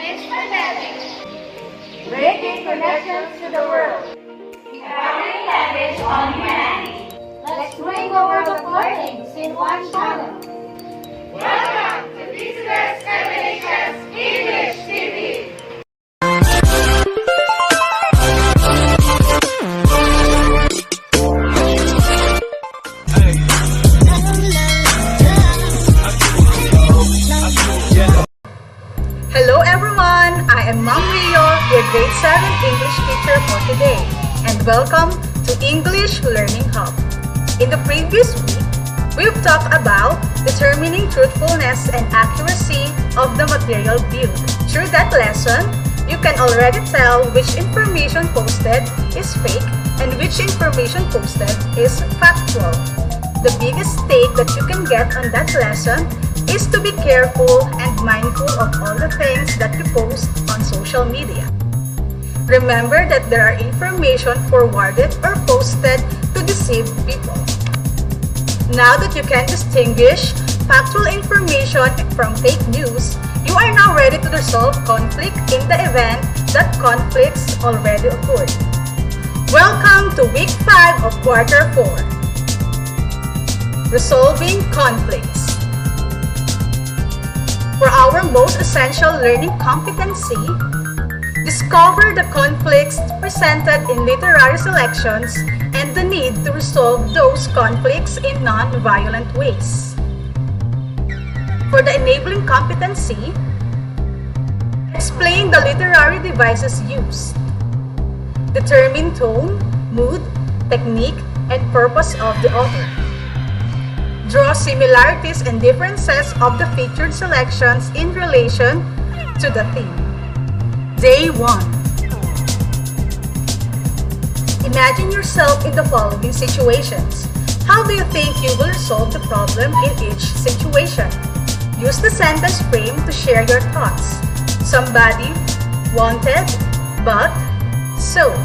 this pandemic. Breaking connections to the world. Empowering language on humanity. Let's bring the world of learning in one channel. Welcome to DCS MHS English TV. Hello everyone! I am Ma'am Rio, your grade 7 English teacher for today, and welcome to English Learning Hub. In the previous week, we've talked about determining truthfulness and accuracy of the material viewed. Through that lesson, you can already tell which information posted is fake and which information posted is factual. The biggest take that you can get on that lesson is to be careful and mindful of all the things that you post on social media. Remember that there are information forwarded or posted to deceive people. Now that you can distinguish factual information from fake news, you are now ready to resolve conflict in the event that conflicts already occurred. Welcome to week 5 of quarter 4. Resolving conflicts. For our most essential learning competency, discover the conflicts presented in literary selections and the need to resolve those conflicts in non-violent ways. For the enabling competency, explain the literary devices used. Determine tone, mood, technique, and purpose of the author. Draw similarities and differences of the featured selections in relation to the theme. Day 1. Imagine yourself in the following situations. How do you think you will resolve the problem in each situation? Use the sentence frame to share your thoughts. Somebody, wanted, but, so.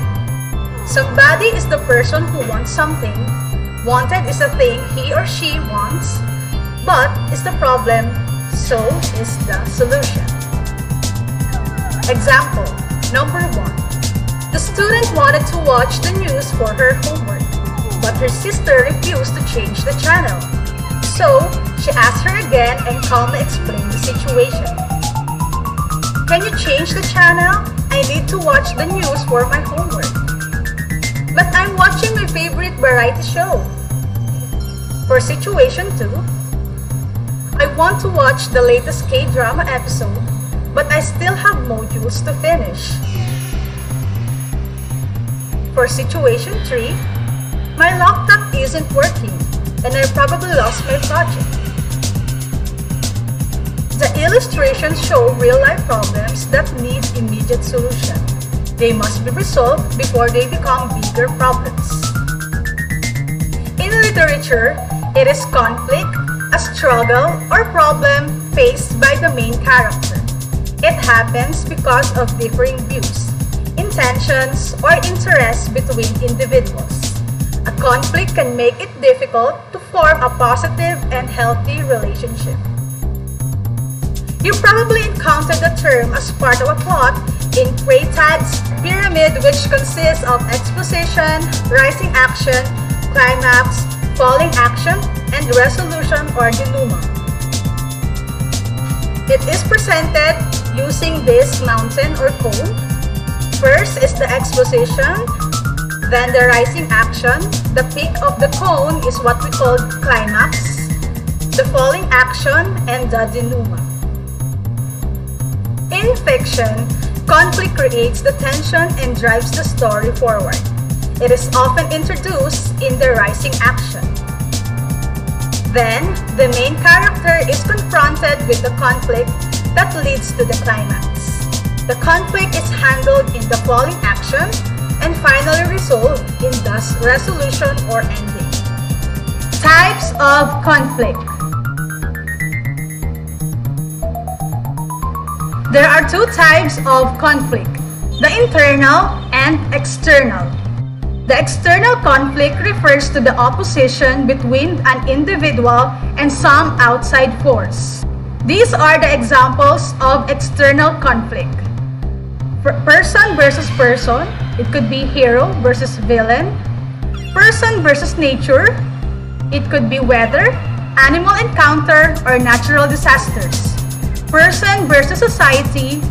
Somebody is the person who wants something. Wanted is the thing he or she wants, but is the problem, so is the solution. Example, number 1. The student wanted to watch the news for her homework, but her sister refused to change the channel. So, she asked her again and calmly explained the situation. Can you change the channel? I need to watch the news for my homework. But I'm watching my favorite variety show. For situation 2, I want to watch the latest K-drama episode, but I still have modules to finish. For situation 3, my laptop isn't working, and I probably lost my project. The illustrations show real-life problems that need immediate solution. They must be resolved before they become bigger problems. In literature, it is conflict, a struggle, or problem faced by the main character. It happens because of differing views, intentions, or interests between individuals. A conflict can make it difficult to form a positive and healthy relationship. You probably encountered the term as part of a plot in Freytag's pyramid, which consists of exposition, rising action, climax, falling action, and resolution or denouement. It is presented using this mountain or cone. First is the exposition, then the rising action. The peak of the cone is what we call climax, the falling action, and the denouement. In fiction, conflict creates the tension and drives the story forward. It is often introduced in the rising action. Then, the main character is confronted with the conflict that leads to the climax. The conflict is handled in the falling action and finally resolved in the resolution or ending. Types of conflict. There are 2 types of conflict, the internal and external. The external conflict refers to the opposition between an individual and some outside force. These are the examples of external conflict. Person versus person, it could be hero versus villain. Person versus nature, it could be weather, animal encounter, or natural disasters. Person versus society,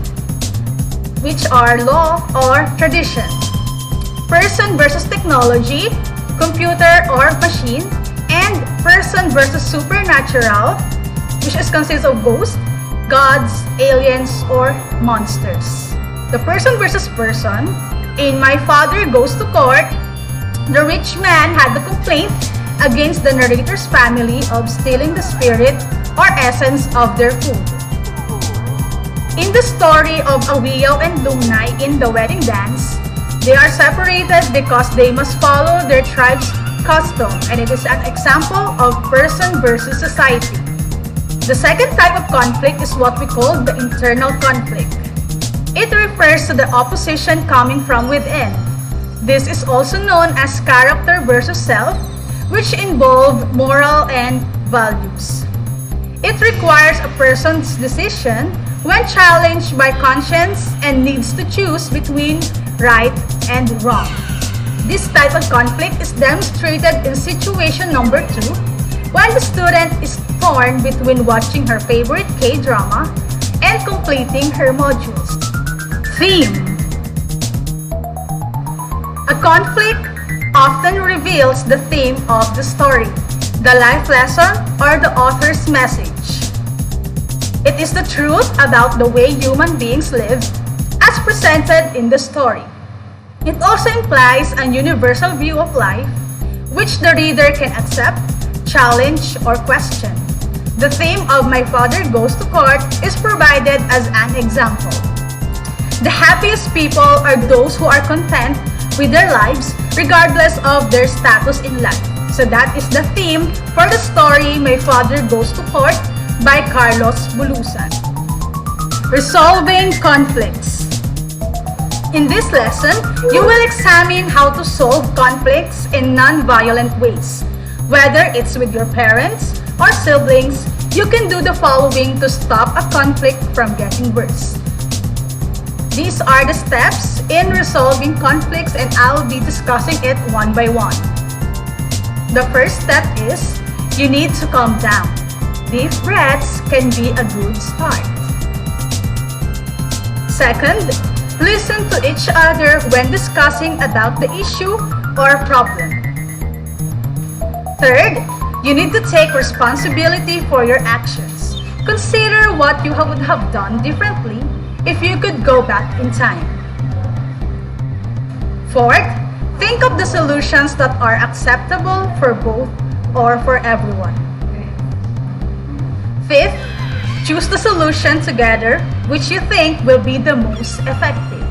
which are law or tradition. Person versus technology, computer or machine. And person versus supernatural, which consists of ghosts, gods, aliens, or monsters. The person versus person, in My Father Goes to Court, the rich man had the complaint against the narrator's family of stealing the spirit or essence of their food. In the story of Awiyaw and Lunay in The Wedding Dance, they are separated because they must follow their tribe's custom, and it is an example of person versus society. The second type of conflict is what we call the internal conflict. It refers to the opposition coming from within. This is also known as character versus self, which involve moral and values. It requires a person's decision when challenged by conscience and needs to choose between right and wrong. This type of conflict is demonstrated in situation number 2, when the student is torn between watching her favorite K-drama and completing her modules. Theme. A conflict often reveals the theme of the story, the life lesson, or the author's message. It is the truth about the way human beings live as presented in the story. It also implies a universal view of life, which the reader can accept, challenge, or question. The theme of My Father Goes to Court is provided as an example. The happiest people are those who are content with their lives regardless of their status in life. So that is the theme for the story My Father Goes to Court by Carlos Bulosan. Resolving conflicts. In this lesson, you will examine how to solve conflicts in non-violent ways. Whether it's with your parents or siblings, you can do the following to stop a conflict from getting worse. These are the steps in resolving conflicts, and I'll be discussing it one by one. The first step is you need to calm down. Deep breaths can be a good start. Second, listen to each other when discussing about the issue or problem. Third, you need to take responsibility for your actions. Consider what you would have done differently if you could go back in time. Fourth, think of the solutions that are acceptable for both or for everyone. Fifth, choose the solution together which you think will be the most effective.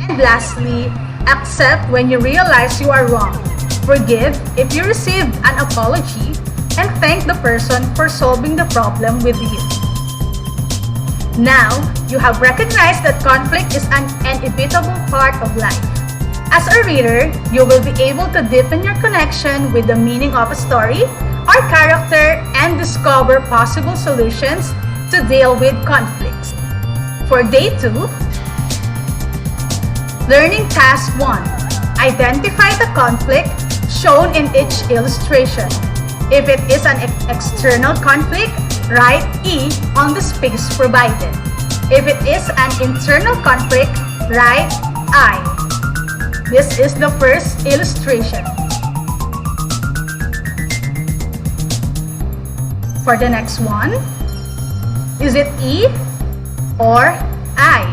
And lastly, accept when you realize you are wrong. Forgive if you received an apology, and thank the person for solving the problem with you. Now, you have recognized that conflict is an inevitable part of life. As a reader, you will be able to deepen your connection with the meaning of a story or character and discover possible solutions to deal with conflicts. For Day 2, Learning Task 1. Identify the conflict shown in each illustration. If it is an external conflict, write E on the space provided. If it is an internal conflict, write I. This is the first illustration. For the next one, is it E or I?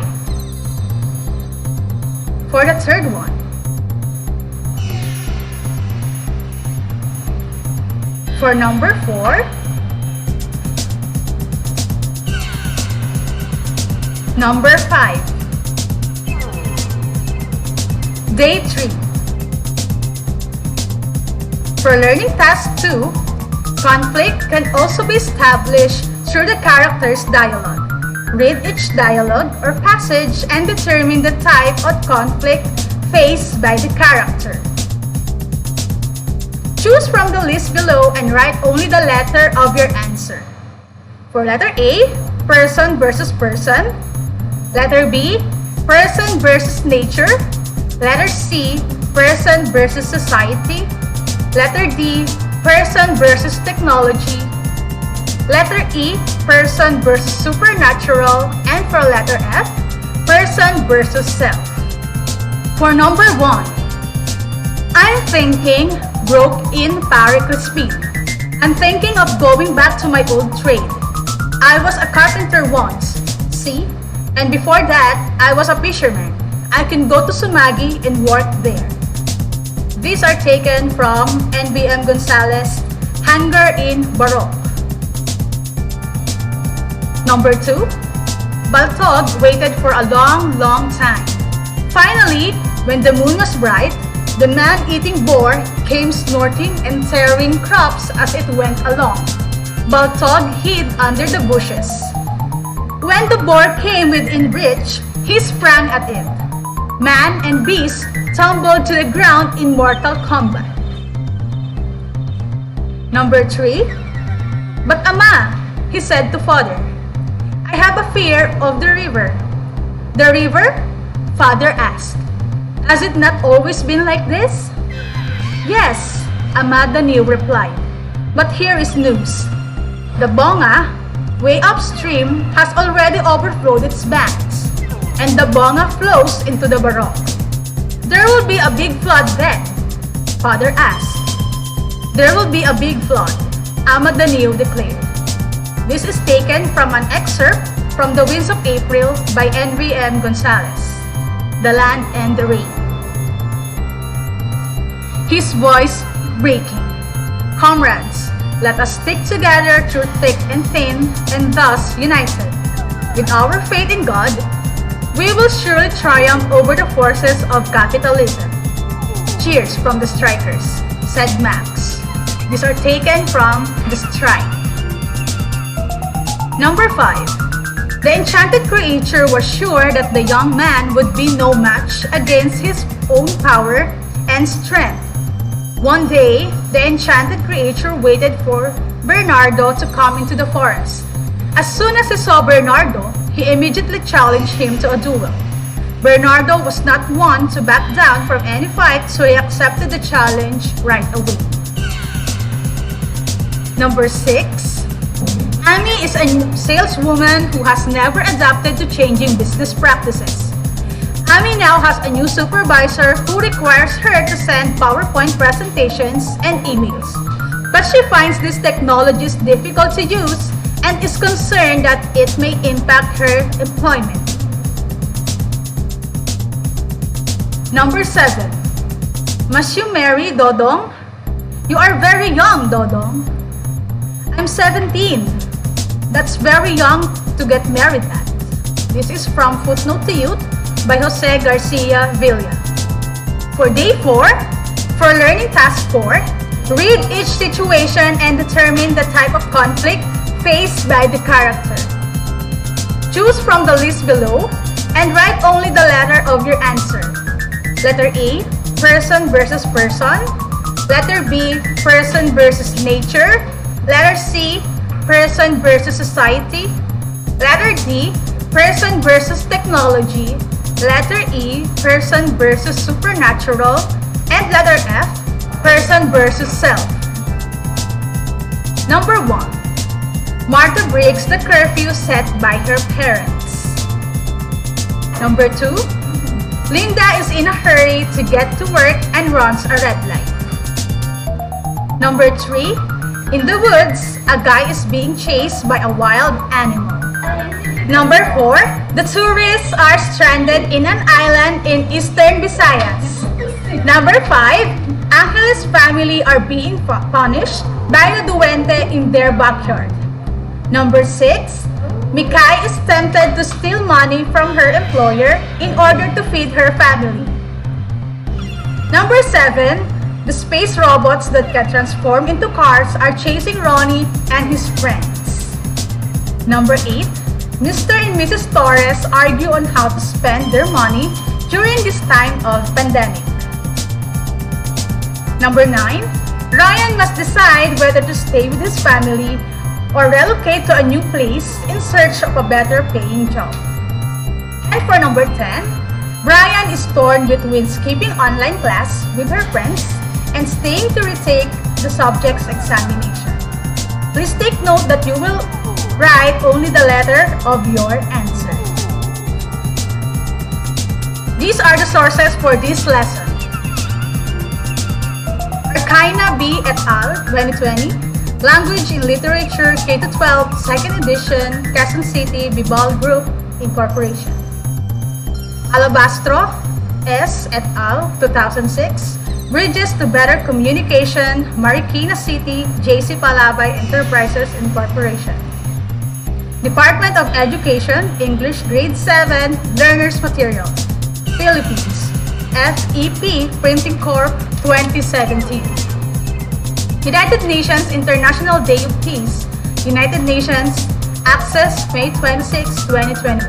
For the third one, for number 4, number 5. Day 3. For Learning Task 2, conflict can also be established through the character's dialogue. Read each dialogue or passage and determine the type of conflict faced by the character. Choose from the list below and write only the letter of your answer. For letter A, person versus person. Letter B, person versus nature. Letter C, person versus society. Letter D, person versus technology. Letter E, person versus supernatural. And for letter F, person versus self. For number 1, I'm thinking broke in Paris Crispin. I'm thinking of going back to my old trade. I was a carpenter once, see? And before that, I was a fisherman. I can go to Sumagi and work there. These are taken from NBM Gonzalez, Hangar in Baroque. Number 2, Baltog waited for a long time. Finally, when the moon was bright, the man-eating boar came snorting and tearing crops as it went along. Baltog hid under the bushes. When the boar came within reach, he sprang at it. Man and beast tumbled to the ground in mortal combat. Number 3, But Ama, he said to father, I have a fear of the river. The river? Father asked. Has it not always been like this? Yes, Ama Daniel replied. But here is news. The Bonga, way upstream, has already overflowed its banks, and the Bonga flows into the Baroque. There will be a big flood then, Father asked. There will be a big flood, Ama Daniel declared. This is taken from an excerpt from The Winds of April by Henry M. Gonzalez, The Land and the Rain. His voice breaking. Comrades, let us stick together through thick and thin, and thus united. With our faith in God, we will surely triumph over the forces of capitalism. Cheers from the strikers, said Max. These are taken from The Strike. Number 5. The enchanted creature was sure that the young man would be no match against his own power and strength. One day, the enchanted creature waited for Bernardo to come into the forest. As soon as he saw Bernardo, he immediately challenged him to a duel. Bernardo was not one to back down from any fight, so he accepted the challenge right away. Number 6. Amy is a saleswoman who has never adapted to changing business practices. Amy now has a new supervisor who requires her to send PowerPoint presentations and emails. But she finds these technologies difficult to use and is concerned that it may impact her employment. Number 7. Must you marry Dodong? You are very young, Dodong. I'm 17. That's very young to get married at. This is from Footnote to Youth by Jose Garcia Villa. For day 4, for learning task 4, read each situation and determine the type of conflict faced by the character. Choose from the list below and write only the letter of your answer. Letter A, person versus person. Letter B, person versus nature. Letter C, person versus society. Letter D, person versus technology. Letter E, person versus supernatural. And letter F, person versus self. Number 1. Martha breaks the curfew set by her parents. Number 2. Linda is in a hurry to get to work and runs a red light. Number 3. In the woods, a guy is being chased by a wild animal. Number 4. The tourists are stranded in an island in eastern Visayas. Number 5. Angeles' family are being punished by the duwende in their backyard. Number 6. Mikay is tempted to steal money from her employer in order to feed her family. Number 7. The space robots that can transform into cars are chasing Ronnie and his friends. Number 8. Mr. and Mrs. Torres argue on how to spend their money during this time of pandemic. Number 9. Ryan must decide whether to stay with his family or relocate to a new place in search of a better paying job. And for number 10, Brian is torn between skipping online class with her friends and staying to retake the subject's examination. Please take note that you will write only the letter of your answer. These are the sources for this lesson. Arkaina B. et al. 2020, Language in Literature K-12, 2nd edition, Quezon City, Bibal Group, Incorporation. Alabastro S. et al. 2006, Bridges to Better Communication, Marikina City, JC Palabay Enterprises, Incorporation. Department of Education, English Grade 7, Learner's Material, Philippines, FEP Printing Corp. 2017. United Nations International Day of Peace, United Nations, Access, May 26, 2021.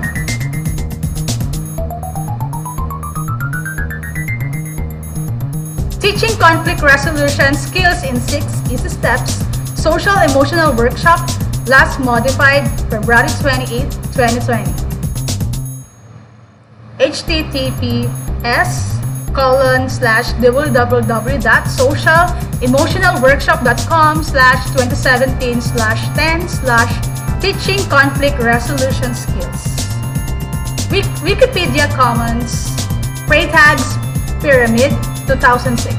Teaching Conflict Resolution Skills in 6 Easy Steps, Social Emotional Workshop, last modified February 28, 2020. https://www.socialemotionalworkshop.com/2017/10/teaching conflict resolution skills. Wikipedia Commons, Freytag's Pyramid, 2006.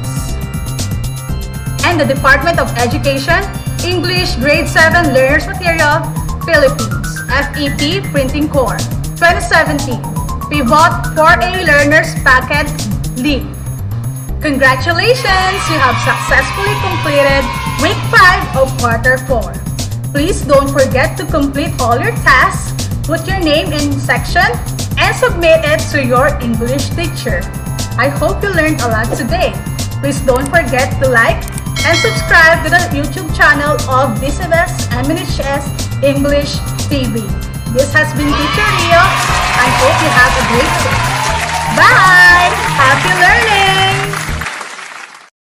And the Department of Education, English Grade 7 Learner's Material, Philippines, FEP Printing Corp. 2017. Pivot 4A Learners Packet Leap. Congratulations! You have successfully completed Week 5 of Quarter 4. Please don't forget to complete all your tasks, put your name in section, and submit it to your English teacher. I hope you learned a lot today. Please don't forget to like and subscribe to the YouTube channel of DCBS MNHS English TV. This has been Teacher Rio. I hope you have a great day. Bye! Happy learning!